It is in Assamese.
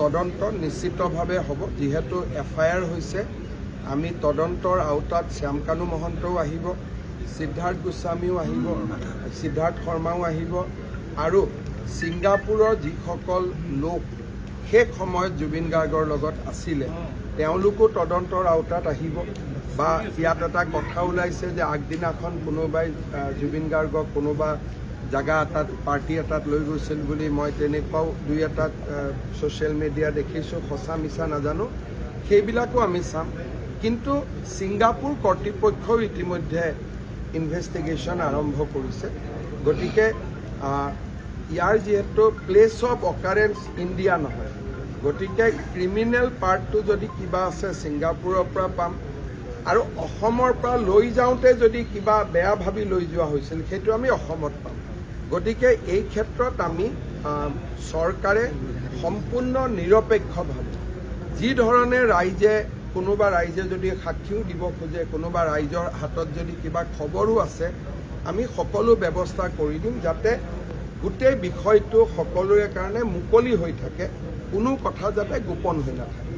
তদন্ত নিশ্চিতভাৱে হ'ব যেহেতু FIR হৈছে আমি তদন্তৰ আওতাত শ্যামকানু মহন্তও আহিব সিদ্ধাৰ্থ গোস্বামীও আহিব সিদ্ধাৰ্থ শৰ্মাও আহিব আৰু ছিংগাপুৰৰ যিসকল লোক সেই সময়ত জুবিন গাৰ্গৰ লগত আছিলে তেওঁলোকো তদন্তৰ আওতাত আহিব বা ইয়াত এটা কথা ওলাইছে যে আগদিনাখন কোনোবাই জুবিন গাৰ্গক কোনোবা জাগা এটাত পাৰ্টি এটাত লৈ গৈছিল বুলি মই তেনেকুৱাও দুই এটাত ছ'চিয়েল মিডিয়া দেখিছোঁ সঁচা মিছা নাজানো সেইবিলাকো আমি চাম কিন্তু ছিংগাপুৰ কৰ্তৃপক্ষও ইতিমধ্যে ইনভেষ্টিগেশ্যন আৰম্ভ কৰিছে গতিকে ইয়াৰ যিহেতু প্লেচ অফ অকাৰেঞ্চ ইণ্ডিয়া নহয় গতিকে ক্ৰিমিনেল পাৰ্টটো যদি কিবা আছে ছিংগাপুৰৰ পৰা পাম আৰু অসমৰ পৰা লৈ যাওঁতে যদি কিবা বেয়া ভাবি লৈ যোৱা হৈছিল সেইটো আমি অসমত পাম গতিকে এই ক্ষেত্ৰত আমি চৰকাৰে সম্পূৰ্ণ নিৰপেক্ষভাৱে যি ধৰণে ৰাইজে কোনোবা ৰাইজে যদি সাক্ষীও দিব খোজে কোনোবা ৰাইজৰ হাতত যদি কিবা খবৰো আছে আমি সকলো ব্যৱস্থা কৰি দিম যাতে গোটেই বিষয়টো সকলোৰে কাৰণে মুকলি হৈ থাকে কোনো কথা যাতে গোপন হৈ নাথাকে